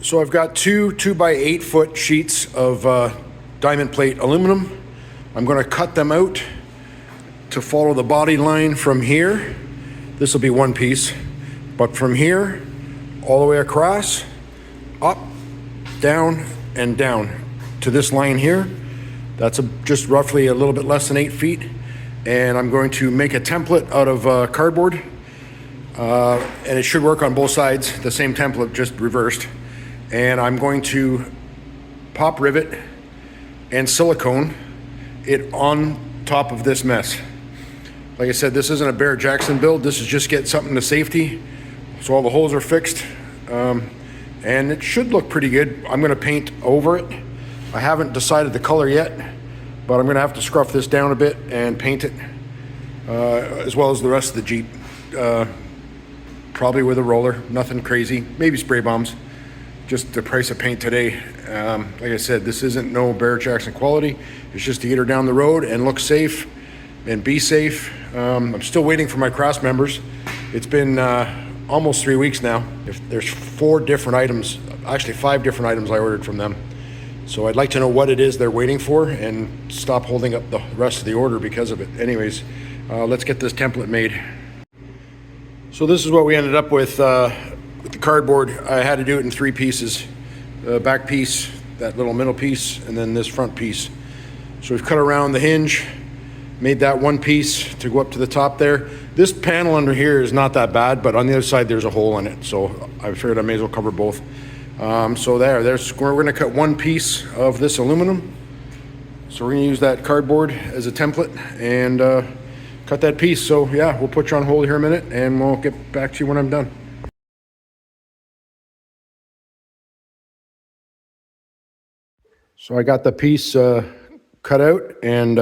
So I've got two 2x8 foot sheets of diamond plate aluminum. I'm going to cut them out to follow the body line from here. This will be one piece, but from here all the way across, up, down, and down to this line here. That's just roughly a little bit less than 8 feet. And I'm going to make a template out of cardboard. And it should work on both sides, the same template, just reversed. And I'm going to pop rivet and silicone it on top of this mess. Like I said, this isn't a Barrett Jackson build. This is just get something to safety. So all the holes are fixed. And it should look pretty good. I'm gonna paint over it. I haven't decided the color yet, but I'm gonna have to scruff this down a bit and paint it, as well as the rest of the Jeep. Probably with a roller, nothing crazy, maybe spray bombs. Just the price of paint today. Like I said, this isn't no Barrett Jackson quality. It's just to get her down the road and look safe and be safe. I'm still waiting for my cross members. It's been almost 3 weeks now. There's 4 different items, actually 5 different items I ordered from them. So I'd like to know what it is they're waiting for and stop holding up the rest of the order because of it. Anyways, let's get this template made. So this is what we ended up with the cardboard. I had to do it in 3 pieces. The back piece, that little middle piece, and then this front piece. So we've cut around the hinge, made that one piece to go up to the top there. This panel under here is not that bad, but on the other side there's a hole in it. So I figured I may as well cover both. So we're gonna cut one piece of this aluminum. So we're gonna use that cardboard as a template and cut that piece. So yeah, we'll put you on hold here a minute and we'll get back to you when I'm done. So I got the piece cut out and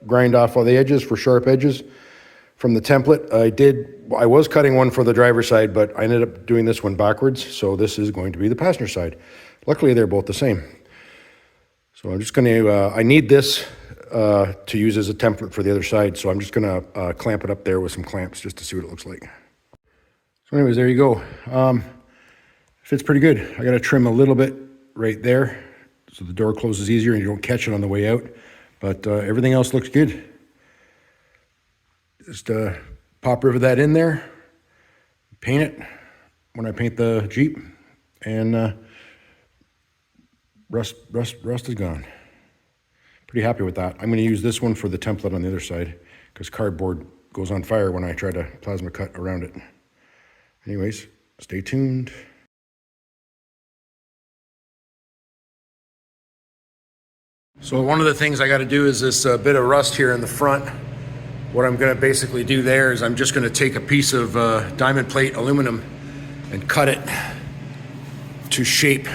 grind off all the edges for sharp edges from the template. I was cutting one for the driver's side, but I ended up doing this one backwards. So this is going to be the passenger side. Luckily, they're both the same. So I'm just gonna, I need this to use as a template for the other side. So I'm just gonna clamp it up there with some clamps just to see what it looks like. So anyways, there you go. Fits pretty good. I gotta trim a little bit right there so the door closes easier and you don't catch it on the way out. But everything else looks good. Just pop rivet that in there, paint it when I paint the Jeep, and rust is gone. Pretty happy with that. I'm gonna use this one for the template on the other side because cardboard goes on fire when I try to plasma cut around it. Anyways, stay tuned. So one of the things I got to do is this bit of rust here in the front. What I'm going to basically do there is I'm just going to take a piece of diamond plate aluminum and cut it to shape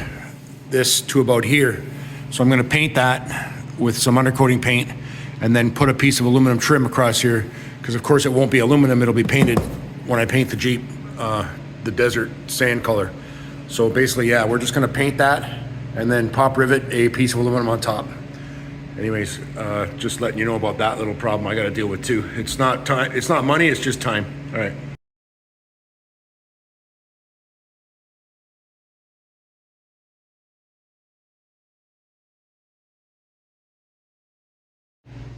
this to about here. So I'm going to paint that with some undercoating paint and then put a piece of aluminum trim across here because of course it won't be aluminum, it'll be painted when I paint the Jeep, the desert sand color. So basically, yeah, we're just going to paint that and then pop rivet a piece of aluminum on top. Anyways, just letting you know about that little problem I got to deal with too. It's not time, it's not money, it's just time. All right.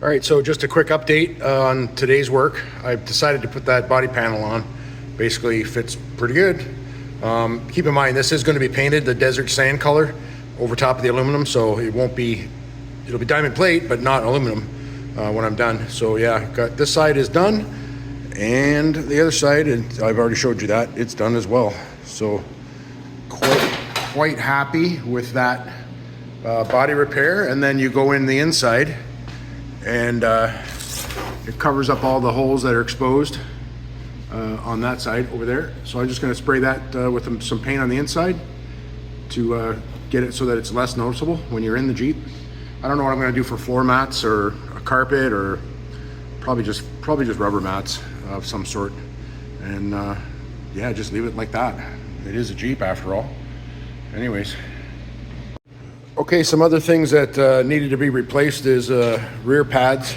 All right, so just a quick update on today's work. I've decided to put that body panel on. Basically fits pretty good. Keep in mind, this is going to be painted the desert sand color over top of the aluminum, so it won't be, it'll be diamond plate, but not aluminum when I'm done. So yeah, got this side is done, and the other side, and I've already showed you that, it's done as well. So quite happy with that body repair. And then you go in the inside, and it covers up all the holes that are exposed on that side over there. So I'm just gonna spray that with some paint on the inside to get it so that it's less noticeable when you're in the Jeep. I don't know what I'm gonna do for floor mats or a carpet, or probably just rubber mats of some sort. And yeah, just leave it like that. It is a Jeep after all. Anyways. Okay, some other things that needed to be replaced is rear pads,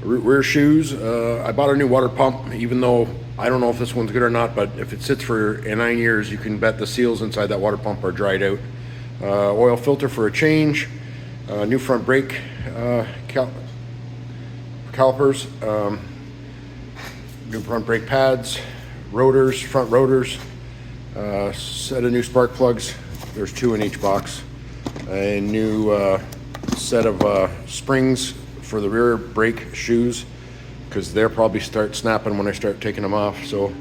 rear shoes. I bought a new water pump, even though I don't know if this one's good or not, but if it sits for 9 years, you can bet the seals inside that water pump are dried out. Oil filter for a change, new front brake calipers, new front brake pads, rotors, front rotors, set of new spark plugs. There's 2 in each box. A new set of springs for the rear brake shoes, because they'll probably start snapping when I start taking them off. So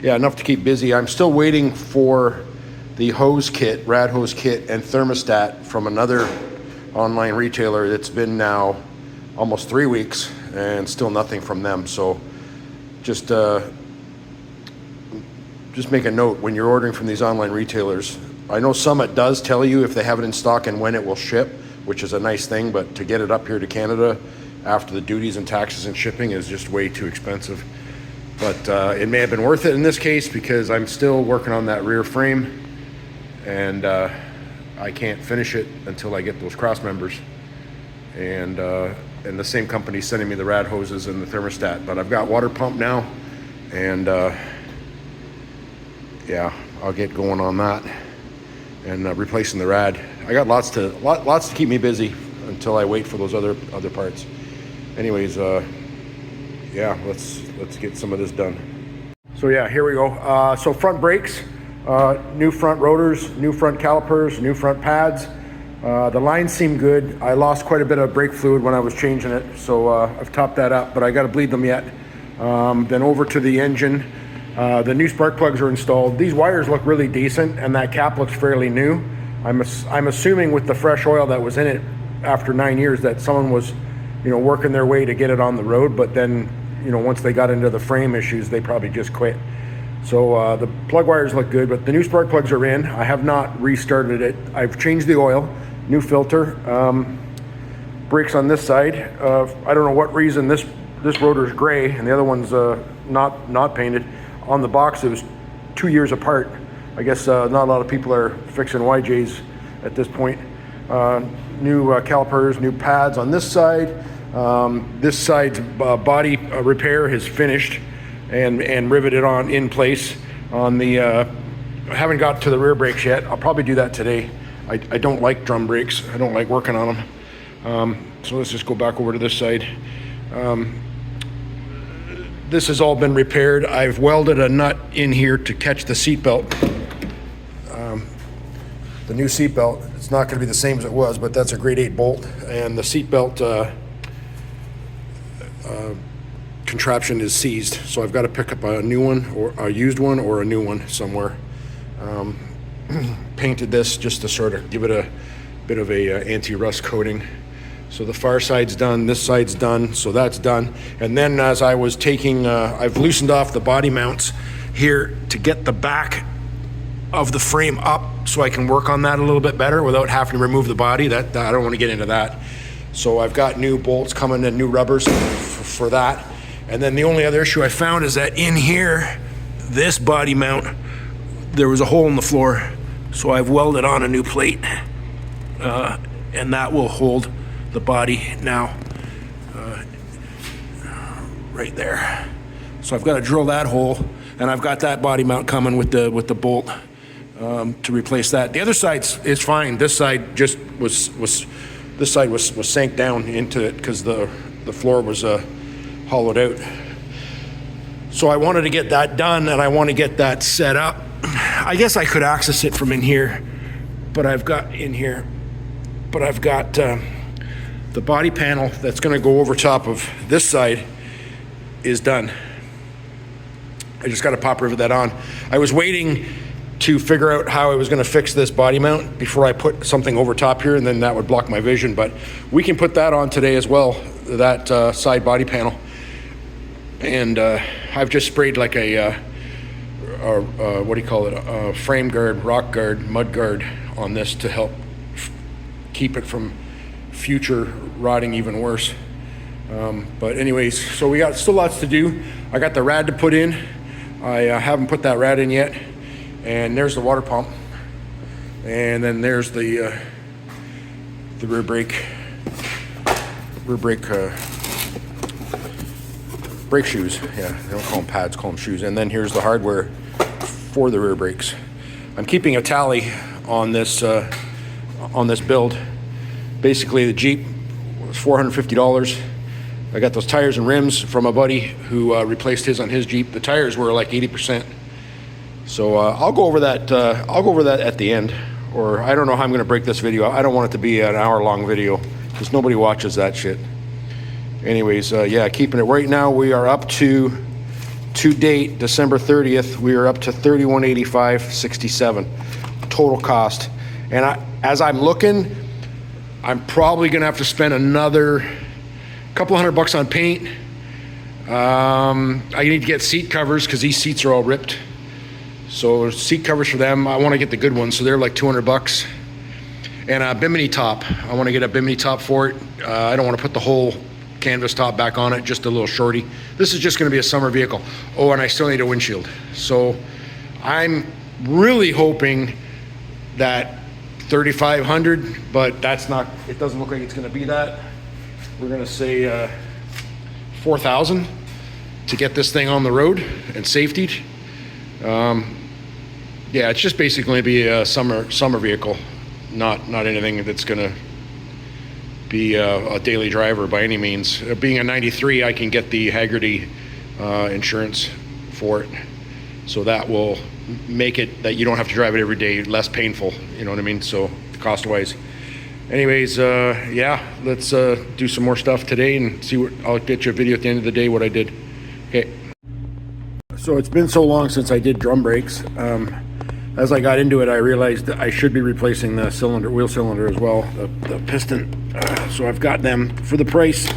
yeah, enough to keep busy. I'm still waiting for the hose kit, rad hose kit and thermostat from another online retailer. It's been now almost 3 weeks and still nothing from them. So just make a note when you're ordering from these online retailers. I know some it does tell you if they have it in stock and when it will ship, which is a nice thing, but to get it up here to Canada after the duties and taxes and shipping is just way too expensive. But it may have been worth it in this case, because I'm still working on that rear frame, and I can't finish it until I get those cross members. And the same company's sending me the rad hoses and the thermostat, but I've got water pump now, and yeah, I'll get going on that and replacing the rad. I got lots to keep me busy until I wait for those other parts. Anyways, yeah, let's get some of this done. So yeah, here we go. So front brakes, new front rotors, new front calipers, new front pads. The lines seem good. I lost quite a bit of brake fluid when I was changing it, so I've topped that up, but I got to bleed them yet. Then over to the engine. The new spark plugs are installed. These wires look really decent, and that cap looks fairly new. I'm assuming with the fresh oil that was in it after 9 years that someone was, working their way to get it on the road, but then, once they got into the frame issues, they probably just quit. So the plug wires look good, but the new spark plugs are in. I have not restarted it. I've changed the oil, new filter, brakes on this side. I don't know what reason this rotor is gray and the other one's not painted. On the box, it was 2 years apart. I guess not a lot of people are fixing YJs at this point. New calipers, new pads on this side. This side's body repair is finished and riveted on in place. On the, I haven't got to the rear brakes yet. I'll probably do that today. I don't like drum brakes. I don't like working on them. So let's just go back over to this side. This has all been repaired. I've welded a nut in here to catch the seat belt. The new seat belt, it's not gonna be the same as it was, but that's a grade 8 bolt. And the seat belt contraption is seized. So I've got to pick up a new one, or a used one, or a new one somewhere. Painted this just to sort of give it a bit of a anti-rust coating. So the far side's done, this side's done, so that's done. And then as I was taking, I've loosened off the body mounts here to get the back of the frame up so I can work on that a little bit better without having to remove the body. That I don't want to get into that. So I've got new bolts coming and new rubbers for that. And then the only other issue I found is that in here, this body mount, there was a hole in the floor. So I've welded on a new plate, and that will hold the body now, right there. So I've got to drill that hole, and I've got that body mount coming with the bolt to replace that. The other side is fine. This side just was sank down into it because the floor was hollowed out. So I wanted to get that done, and I want to get that set up. I guess I could access it from in here, but I've got the body panel that's going to go over top of this side is done. I just got to pop rivet that on. I was waiting to figure out how I was going to fix this body mount before I put something over top here, and then that would block my vision, but we can put that on today as well, that side body panel. And I've just sprayed like a what do you call it, a frame guard, rock guard, mud guard on this to help keep it from future rotting even worse. But anyways, so we got still lots to do. I got the rad to put in. I haven't put that rad in yet. And there's the water pump. And then there's the rear brake brake shoes. Yeah, they don't call them pads, call them shoes. And then here's the hardware for the rear brakes. I'm keeping a tally on this build. Basically, the Jeep was $450. I got those tires and rims from a buddy who replaced his on his Jeep. The tires were like 80%. So I'll go over that. I'll go over that at the end. Or I don't know how I'm going to break this video. I don't want it to be an hour-long video because nobody watches that shit. Anyways, yeah, keeping it. Right now, we are up to date, December 30th. We are up to $3185.67 total cost. And as I'm looking, I'm probably going to have to spend another couple $100 on paint. I need to get seat covers because these seats are all ripped. So seat covers for them, I want to get the good ones, so they're like $200. And a bimini top, I want to get a bimini top for it. I don't want to put the whole canvas top back on it, just a little shorty. This is just going to be a summer vehicle. Oh, and I still need a windshield. So I'm really hoping that 3,500, but that's not, it doesn't look like it's going to be that. We're going to say 4,000 to get this thing on the road and safetied. Yeah, it's just basically going to be a summer vehicle, not anything that's going to be a daily driver by any means. Being a 93, I can get the Haggerty insurance for it, so that will make it that you don't have to drive it every day, less painful, you know what I mean, so cost-wise. Anyways, yeah, let's do some more stuff today and see what, I'll get you a video at the end of the day what I did. Okay. So it's been so long since I did drum brakes. As I got into it, I realized that I should be replacing the wheel cylinder as well, the piston. So I've got them for the price.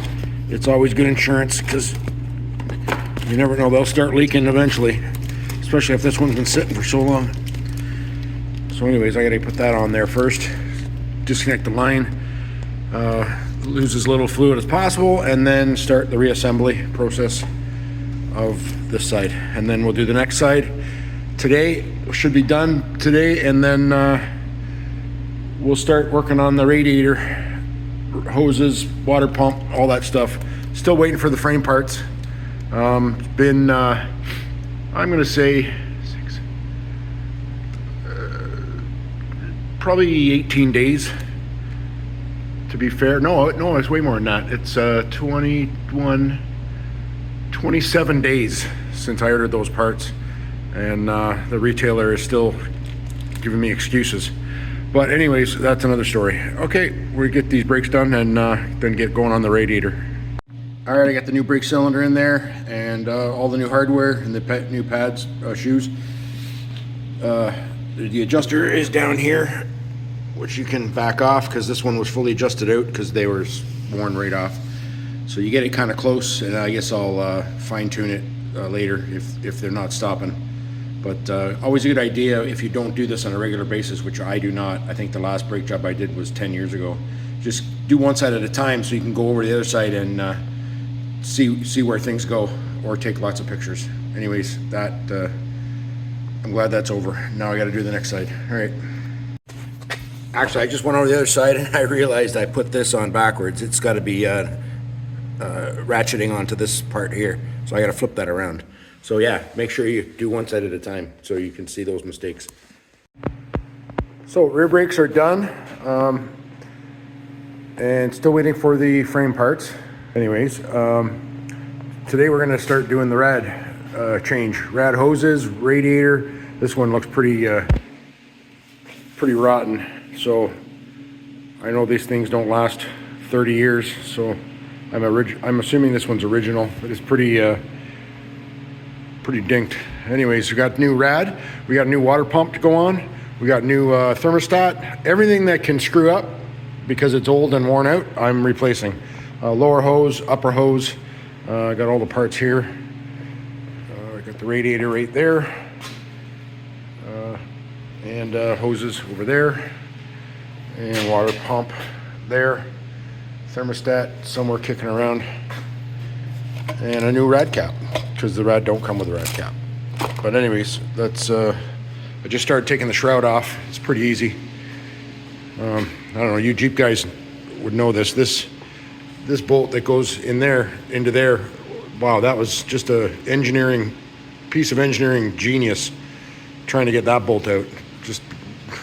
It's always good insurance because you never know, they'll start leaking eventually, especially if this one's been sitting for so long. So anyways, I gotta put that on there first. Disconnect the line, lose as little fluid as possible, and then start the reassembly process of this side. And then we'll do the next side today. Should be done today, and then we'll start working on the radiator, hoses, water pump, all that stuff. Still waiting for the frame parts. It's been I'm gonna say probably 18 days to be fair. No, it's way more than that. It's 27 days since I ordered those parts, and the retailer is still giving me excuses. But anyways, that's another story. Okay, we get these brakes done and then get going on the radiator. All right, I got the new brake cylinder in there and all the new hardware and the new pads, shoes. The adjuster is down here, which you can back off because this one was fully adjusted out because they were worn right off. So you get it kind of close, and I guess I'll fine tune it later if they're not stopping. But always a good idea if you don't do this on a regular basis, which I do not. I think the last brake job I did was 10 years ago. Just do one side at a time so you can go over to the other side and see where things go, or take lots of pictures. Anyways, that I'm glad that's over. Now I got to do the next side. All right. Actually, I just went over the other side and I realized I put this on backwards. It's got to be ratcheting onto this part here, so I got to flip that around. So yeah, make sure you do one side at a time so you can see those mistakes. So rear brakes are done, and still waiting for the frame parts. Anyways, today we're going to start doing the rad change. Rad hoses, radiator. This one looks pretty rotten. So I know these things don't last 30 years. So I'm assuming this one's original, but it's pretty dinked. Anyways, we got new rad. We got a new water pump to go on. We got new thermostat. Everything that can screw up because it's old and worn out, I'm replacing. Lower hose, upper hose. I got all the parts here. I got the radiator right there, and hoses over there, and water pump there. Thermostat somewhere kicking around, and a new rad cap because the rad don't come with a rad cap. But anyways, that's I just started taking the shroud off. It's pretty easy. I don't know, you Jeep guys would know this. This bolt that goes in there into there, wow, that was just a piece of engineering genius trying to get that bolt out. Just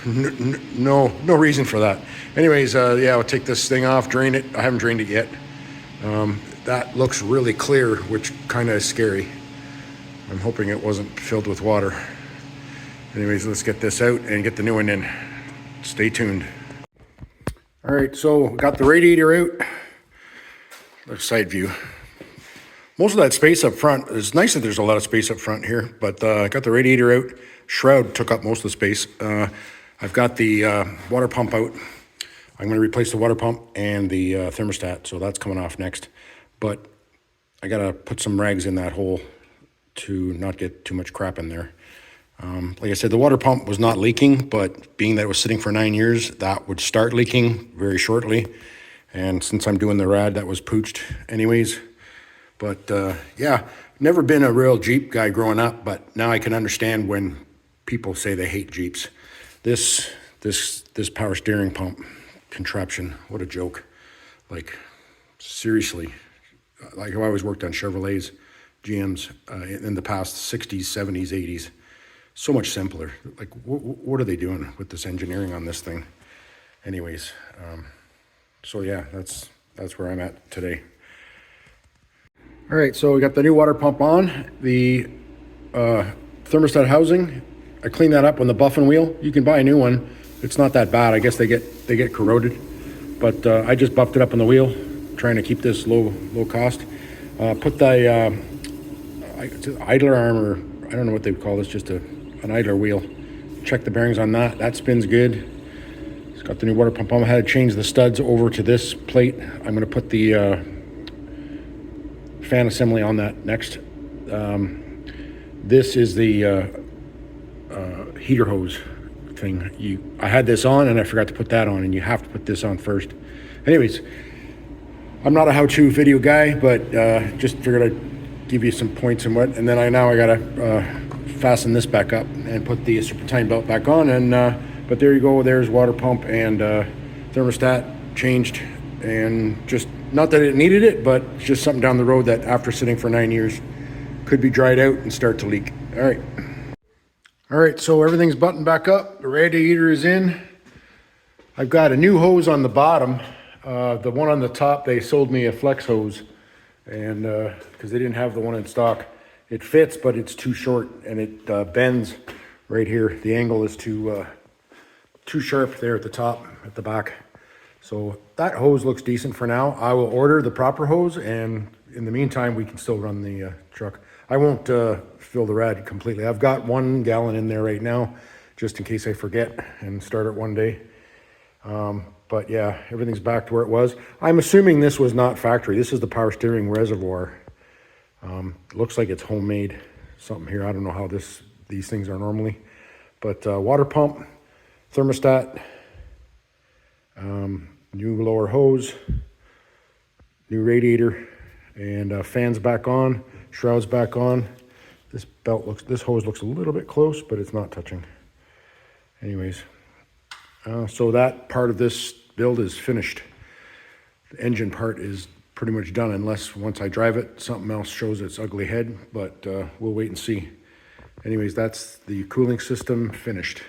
no reason for that. Anyways, yeah, I'll take this thing off, drain it. I haven't drained it yet. That looks really clear, which kind of is scary. I'm hoping it wasn't filled with water. Anyways, let's get this out and get the new one in. Stay tuned. All right, so got the radiator out. The side view. Most of that space up front, it's nice that there's a lot of space up front here, but I got the radiator out. Shroud took up most of the space. I've got the water pump out. I'm going to replace the water pump and the thermostat, so that's coming off next. But I got to put some rags in that hole to not get too much crap in there. Like I said, the water pump was not leaking, but being that it was sitting for 9 years, that would start leaking very shortly. And since I'm doing the rad, that was pooched anyways. But yeah, never been a real Jeep guy growing up, but now I can understand when people say they hate Jeeps. This power steering pump contraption, what a joke. Like, seriously, like I've always worked on Chevrolets, GMs in the past, 60s, 70s, 80s. So much simpler. Like, what are they doing with this engineering on this thing? Anyways, so yeah, that's where I'm at today. All right, so we got the new water pump on, the thermostat housing. I cleaned that up on the buffing wheel. You can buy a new one. It's not that bad. I guess they get corroded, but I just buffed it up on the wheel, trying to keep this low cost. Put the idler arm, or I don't know what they would call this, just an idler wheel. Check the bearings on that. That spins good. It's got the new water pump on. I had to change the studs over to this plate. I'm going to put the fan assembly on that next. This is the heater hose thing. I had this on and I forgot to put that on, and you have to put this on first. Anyways, I'm not a how-to video guy, but just figured I'd give you some points and what. And then I gotta fasten this back up and put the serpentine belt back on. And but there you go. There's water pump and thermostat changed, and just not that it needed it, but just something down the road that after sitting for 9 years could be dried out and start to leak. All right, so everything's buttoned back up. The radiator is in. I've got a new hose on the bottom. The one on the top, they sold me a flex hose, and because they didn't have the one in stock. It fits, but it's too short, and it bends right here. The angle is too sharp there at the top, at the back. So that hose looks decent for now. I will order the proper hose, and in the meantime, we can still run the truck. I won't fill the rad completely. I've got 1 gallon in there right now, just in case I forget and start it one day. But yeah, everything's back to where it was. I'm assuming this was not factory. This is the power steering reservoir. Looks like it's homemade, something here. I don't know how these things are normally. But water pump, thermostat, new lower hose, new radiator, and fans back on, shrouds back on. This hose looks a little bit close, but it's not touching. Anyways, so that part of this build is finished. The engine part is pretty much done, unless once I drive it, something else shows its ugly head, but we'll wait and see. Anyways, that's the cooling system finished.